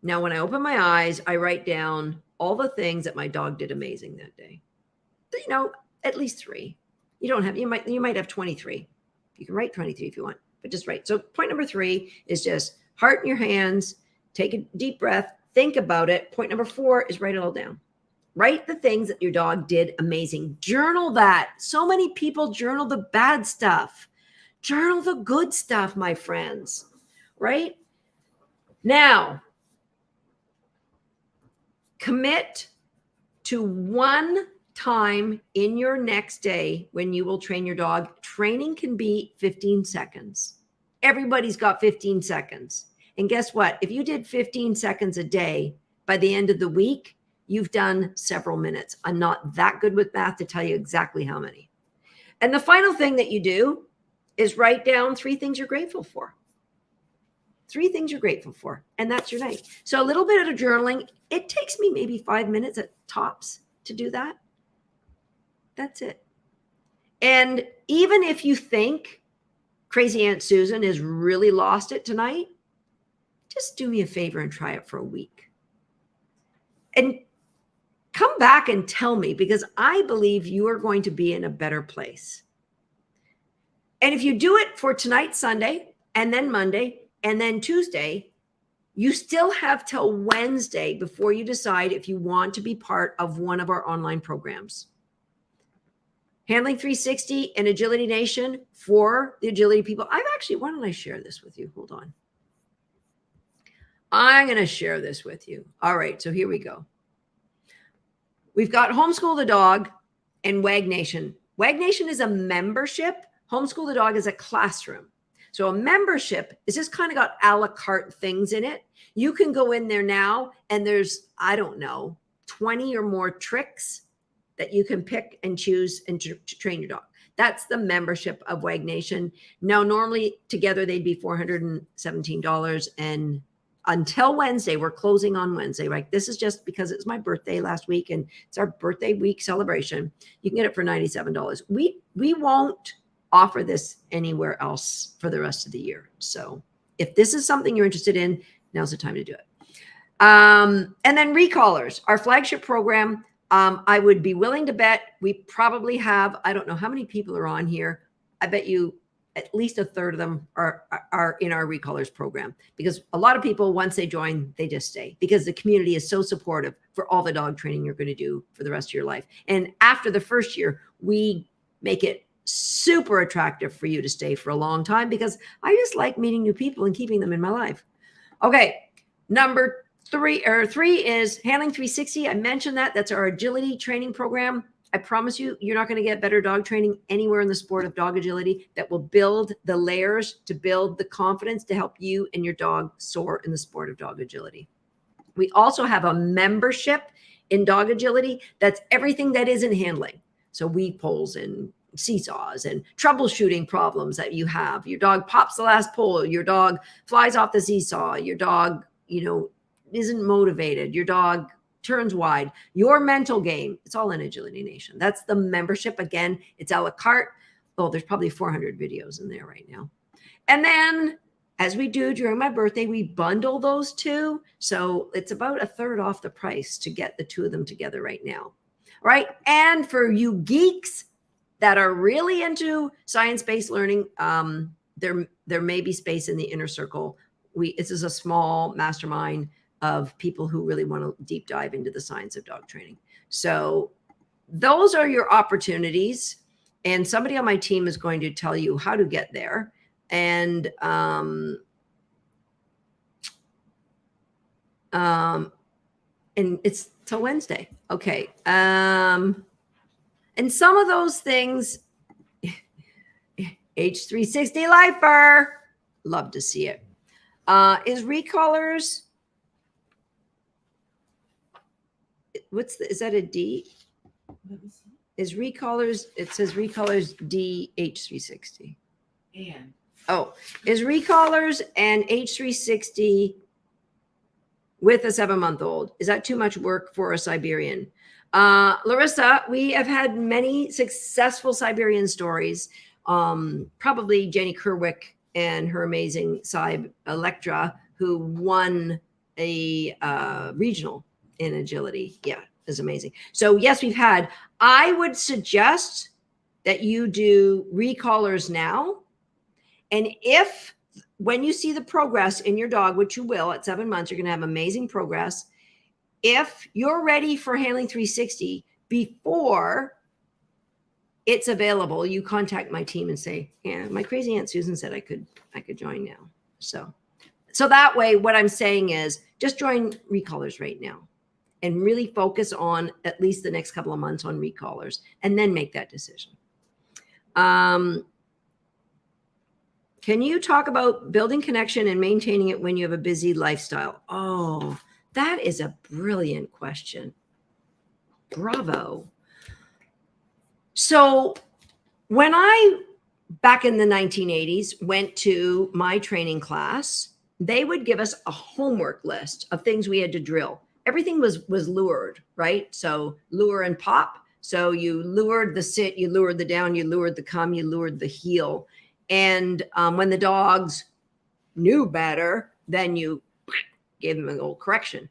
Now, when I open my eyes, I write down all the things that my dog did amazing that day. At least 3. You might have 23. You can write 23 if you want, but just write. So point number 3 is just heart in your hands, take a deep breath, think about it. Point number 4 is write it all down. Write the things that your dog did amazing. Journal that. So many people journal the bad stuff. Journal the good stuff, my friends, right? Now, commit to 1 time in your next day when you will train your dog. Training can be 15 seconds. Everybody's got 15 seconds. And guess what? If you did 15 seconds a day, by the end of the week, you've done several minutes. I'm not that good with math to tell you exactly how many. And the final thing that you do is write down 3 things you're grateful for. 3 things you're grateful for. And that's your night. So a little bit of journaling. It takes me maybe 5 minutes at tops to do that. That's it. And even if you think Crazy Aunt Susan has really lost it tonight, just do me a favor and try it for a week. And come back and tell me, because I believe you are going to be in a better place. And if you do it for tonight, Sunday, and then Monday, and then Tuesday, you still have till Wednesday before you decide if you want to be part of one of our online programs. Handling 360 and Agility Nation for the agility people. Why don't I share this with you? Hold on. I'm going to share this with you. All right, so here we go. We've got Homeschool the Dog and Wag Nation. Wag Nation is a membership. Homeschool the Dog is a classroom. So a membership is just kind of got a la carte things in it. You can go in there now and there's, 20 or more tricks that you can pick and choose and to train your dog. That's the membership of Wag Nation. Now, normally together they'd be $417. And until Wednesday, we're closing on Wednesday, right? This is just because it's my birthday last week and it's our birthday week celebration. You can get it for $97. We won't offer this anywhere else for the rest of the year. So if this is something you're interested in, now's the time to do it. And then Recallers, our flagship program. I would be willing to bet we probably have, I don't know how many people are on here. I bet you at least a third of them are in our Recallers program, because a lot of people, once they join, they just stay because the community is so supportive for all the dog training you're going to do for the rest of your life. And after the first year, we make it super attractive for you to stay for a long time, because I just like meeting new people and keeping them in my life. Okay. Number 3 is Handling 360. I mentioned that. That's our agility training program. I promise you, you're not going to get better dog training anywhere in the sport of dog agility that will build the layers to build the confidence to help you and your dog soar in the sport of dog agility. We also have a membership in dog agility. That's everything that isn't handling. So weave poles and seesaws and troubleshooting problems that you have. Your dog pops the last pole, your dog flies off the seesaw, your dog, isn't motivated, your dog turns wide, your mental game. It's all in Agility Nation. That's the membership. Again, it's a la carte. Oh, there's probably 400 videos in there right now. And then, as we do during my birthday, we bundle those two. So it's about a third off the price to get the two of them together right now. All right. And for you geeks that are really into science-based learning, there may be space in the inner circle. This is a small mastermind of people who really want to deep dive into the science of dog training. So those are your opportunities. And somebody on my team is going to tell you how to get there. And it's till Wednesday. Okay. And some of those things, H360 Lifer, love to see it. Is recallers, is that a D? Is recallers, it says recallers DH360. And Oh, is recallers and H360 with a 7-month-old, is that too much work for a Siberian? Larissa, we have had many successful Siberian stories. Probably Jenny Kerwick and her amazing Sib Electra, who won a regional in agility. Yeah, is amazing. So yes, we've had. I would suggest that you do recallers now. And if, when you see the progress in your dog, which you will at 7 months, you're going to have amazing progress. If you're ready for Handling 360 before it's available, you contact my team and say, yeah, my crazy Aunt Susan said I could join now. So that way, what I'm saying is just join recallers right now and really focus on at least the next couple of months on recallers and then make that decision. Can you talk about building connection and maintaining it when you have a busy lifestyle? Oh, that is a brilliant question. Bravo. So when I, back in the 1980s, went to my training class, they would give us a homework list of things we had to drill. Everything was lured, right? So lure and pop. So you lured the sit, you lured the down, you lured the come, you lured the heel. And when the dogs knew better, then you gave them a little correction.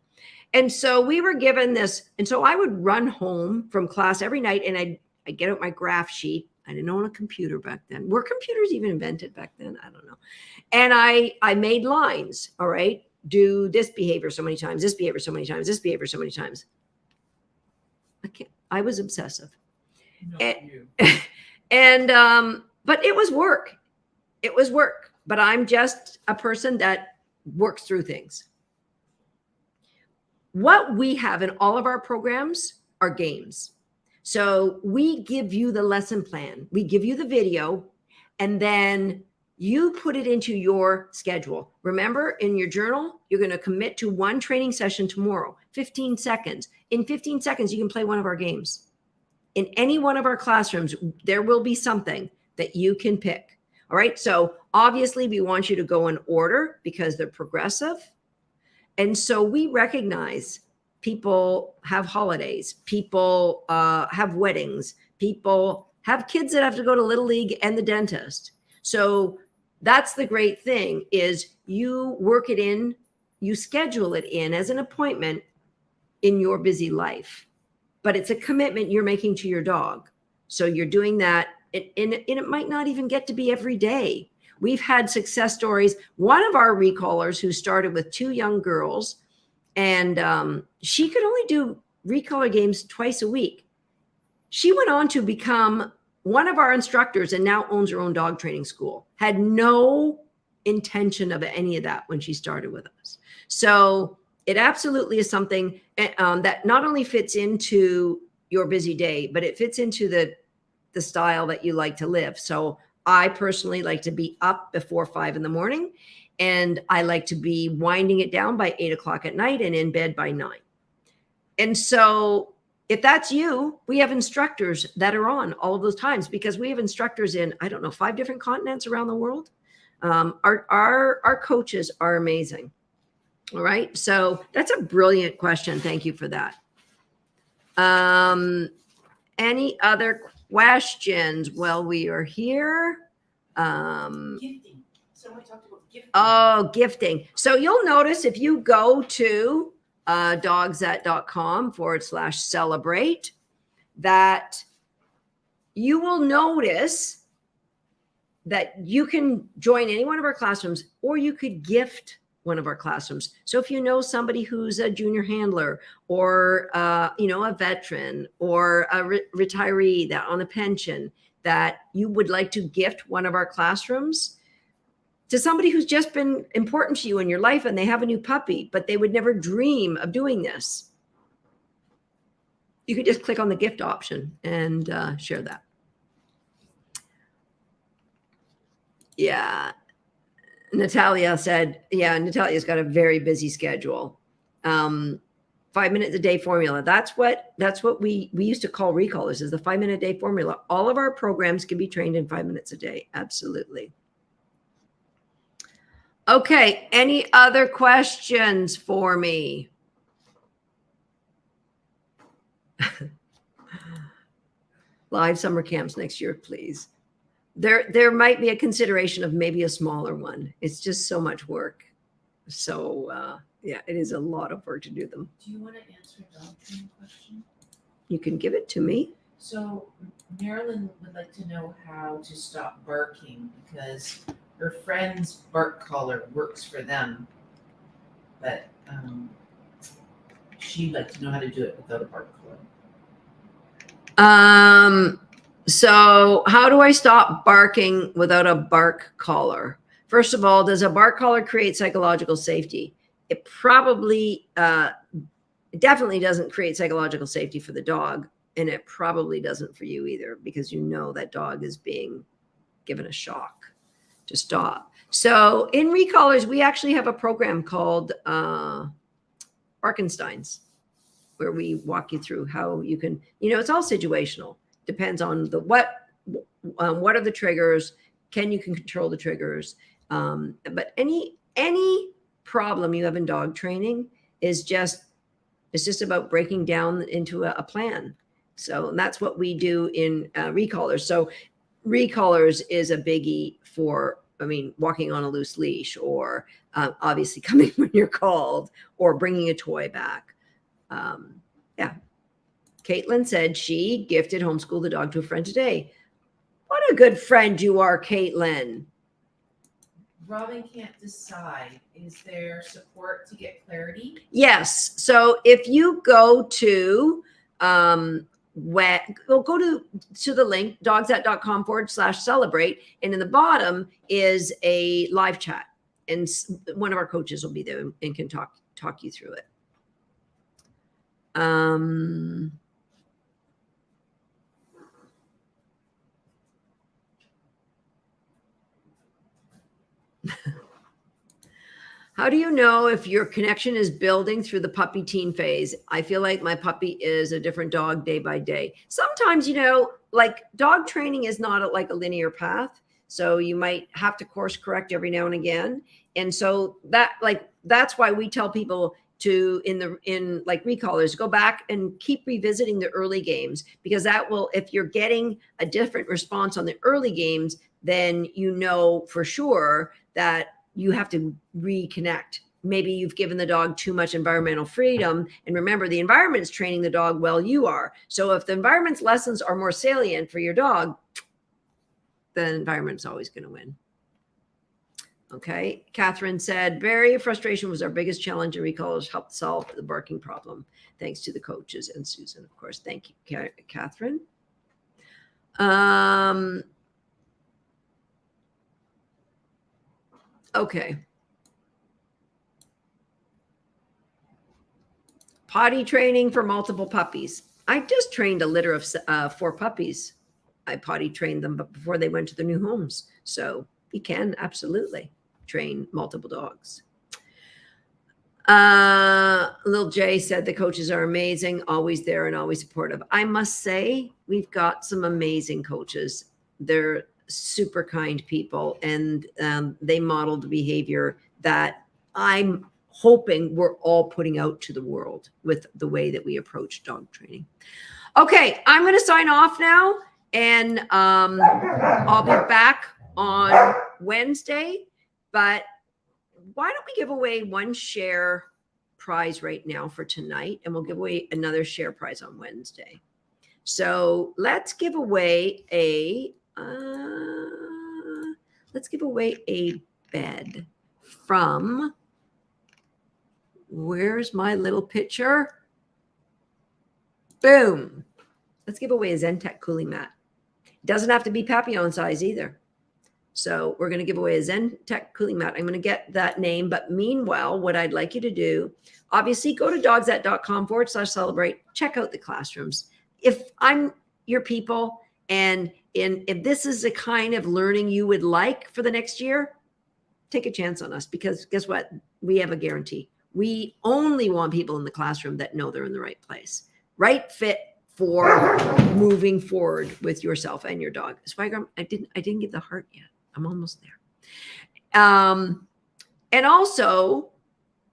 And so we were given this. And so I would run home from class every night and I'd get out my graph sheet. I didn't own a computer back then. Were computers even invented back then? I don't know. And I made lines. All right. Do this behavior so many times, this behavior so many times, this behavior so many times. I was obsessive. But it was work. It was work. But I'm just a person that works through things. What we have in all of our programs are games. So we give you the lesson plan. We give you the video, and then you put it into your schedule. Remember, in your journal, you're going to commit to one training session tomorrow, 15 seconds. In 15 seconds, you can play one of our games. In any one of our classrooms, there will be something that you can pick. All right. So obviously, we want you to go in order because they're progressive. And so we recognize people have holidays, people have weddings, people have kids that have to go to Little League and the dentist. So that's the great thing is you work it in, you schedule it in as an appointment in your busy life, but it's a commitment you're making to your dog. So you're doing that, and it might not even get to be every day. We've had success stories. One of our recallers who started with 2 young girls, and she could only do recaller games twice a week. She went on to become one of our instructors and now owns her own dog training school. Had no intention of any of that when she started with us. So it absolutely is something that not only fits into your busy day, but it fits into the style that you like to live. So I personally like to be up before 5 in the morning, and I like to be winding it down by 8 o'clock at night and in bed by 9. And so if that's you, we have instructors that are on all of those times because we have instructors in, I don't know, 5 different continents around the world. Our coaches are amazing. All right. So that's a brilliant question. Thank you for that. Any other questions while we are here? Gifting. Someone talked about gifting. Oh, gifting. So you'll notice if you go to dogzat.com/celebrate that you will notice that you can join any one of our classrooms or you could gift one of our classrooms. So if you know somebody who's a junior handler or, a veteran or a retiree that on a pension that you would like to gift one of our classrooms to somebody who's just been important to you in your life and they have a new puppy, but they would never dream of doing this, you could just click on the gift option and share that. Yeah. Natalia said, yeah, Natalia's got a very busy schedule. 5 minutes a day formula. That's what we used to call recallers, is the 5 minute a day formula. All of our programs can be trained in 5 minutes a day. Absolutely. Okay. Any other questions for me? Live summer camps next year, please. There might be a consideration of maybe a smaller one. It's just so much work. So yeah, it is a lot of work to do them. Do you want to answer a dog training question? You can give it to me. So Marilyn would like to know how to stop barking because her friend's bark collar works for them, but she'd like to know how to do it without a bark collar. So how do I stop barking without a bark collar? First of all, does a bark collar create psychological safety? It probably, definitely doesn't create psychological safety for the dog. And it probably doesn't for you either, because you know that dog is being given a shock to stop. So in Recollars, we actually have a program called Barkensteins, where we walk you through how you can, it's all situational. Depends on what are the triggers, can you control the triggers. But any problem you have in dog training is just about breaking down into a plan. So that's what we do in Recollars. So Recollars is a biggie for, walking on a loose leash, or obviously coming when you're called, or bringing a toy back. Yeah. Caitlin said she gifted homeschool the dog to a friend today. What a good friend you are, Caitlin. Robin can't decide. Is there support to get clarity? Yes. So if you go to go to the link dogzat.com/celebrate, and in the bottom is a live chat, and one of our coaches will be there and can talk you through it. How do you know if your connection is building through the puppy teen phase? I feel like my puppy is a different dog day by day. Sometimes, like dog training is not like a linear path. So you might have to course correct every now and again. And so that's why we tell people to, in like Recollars, go back and keep revisiting the early games, because that will, if you're getting a different response on the early games, then for sure that you have to reconnect. Maybe you've given the dog too much environmental freedom. And remember, the environment is training the dog while you are. So if the environment's lessons are more salient for your dog, the environment's always going to win. Okay. Catherine said, barrier frustration was our biggest challenge in Recollars, helped solve the barking problem. Thanks to the coaches and Susan, of course. Thank you, Catherine. Okay. Potty training for multiple puppies. I just trained a litter of 4 puppies. I potty trained them before they went to their new homes. So you can absolutely train multiple dogs. Lil J said the coaches are amazing, always there and always supportive. I must say, we've got some amazing coaches. They're super kind people, and they model the behavior that I'm hoping we're all putting out to the world with the way that we approach dog training. Okay, I'm going to sign off now, and I'll be back on Wednesday. But why don't we give away one share prize right now for tonight, and we'll give away another share prize on Wednesday. So let's give away a bed from, where's my little picture? Boom. Let's give away a Zentek cooling mat. It doesn't have to be Papillon size either. So we're going to give away a Zentek cooling mat. I'm going to get that name. But meanwhile, what I'd like you to do, obviously, go to dogsthat.com/celebrate. Check out the classrooms. If I'm your people, and if this is the kind of learning you would like for the next year, take a chance on us, because guess what? We have a guarantee. We only want people in the classroom that know they're in the right place, right fit for moving forward with yourself and your dog. Swagger, I didn't get the heart yet. I'm almost there. And also,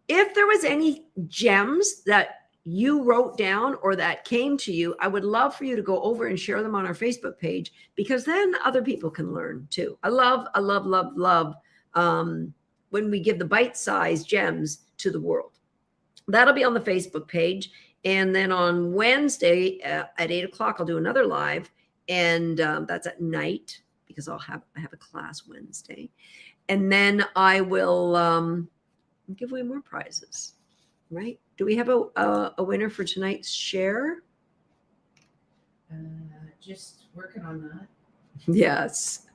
if there was any gems that you wrote down or that came to you, I would love for you to go over and share them on our Facebook page, because then other people can learn too. I love when we give the bite-sized gems to the world. That'll be on the Facebook page. And then on Wednesday at 8 o'clock, I'll do another live, and that's at night, because I have a class Wednesday. And then I will give away more prizes, right? Do we have a winner for tonight's share? Just working on that. Yes.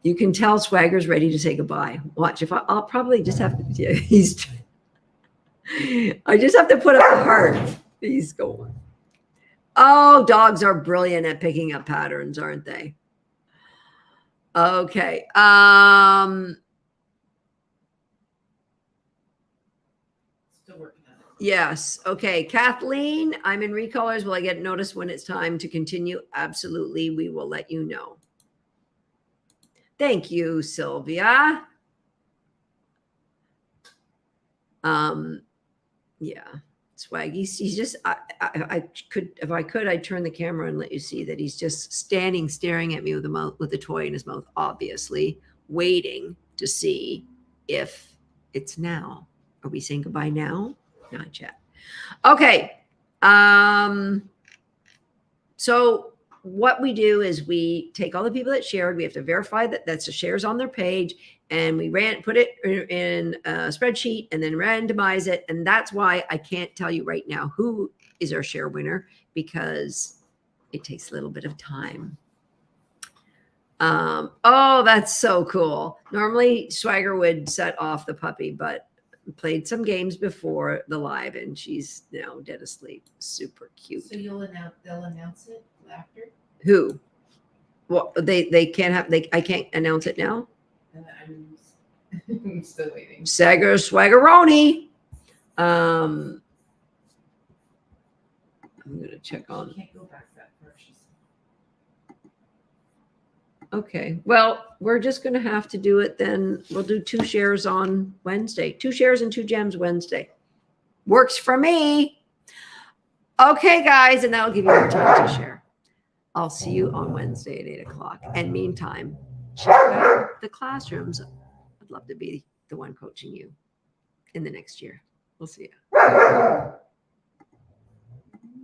You can tell Swagger's ready to say goodbye. Watch, I'll probably just have to, I just have to put up the heart. He's going. Oh, dogs are brilliant at picking up patterns, aren't they? Okay. Still working on it. Yes. Okay. Kathleen, I'm in recolors. Will I get notice when it's time to continue? Absolutely. We will let you know. Thank you, Sylvia. Yeah. Swag. He's just, I could, if I could, I'd turn the camera and let you see that he's just standing, staring at me with the toy in his mouth, obviously waiting to see if it's now. Are we saying goodbye now? Not yet. Okay. So what we do is we take all the people that shared, we have to verify that that's the shares on their page, and we put it in a spreadsheet and then randomize it. And that's why I can't tell you right now who is our share winner, because it takes a little bit of time. Oh, that's so cool. Normally Swagger would set off the puppy, but played some games before the live, and she's now dead asleep. Super cute. So they'll announce it after? Who? Well, they can't have, I can't announce it now. I'm still waiting. Swaggeroni. I'm gonna check on. Can't go back that far. Okay, well, we're just gonna have to do it then. We'll do 2 shares on Wednesday. 2 shares and 2 gems Wednesday. Works for me. Okay, guys, and that'll give you more time to share. I'll see you on Wednesday at 8 o'clock. And meantime, check out the classrooms. I'd love to be the one coaching you in the next year. We'll see you.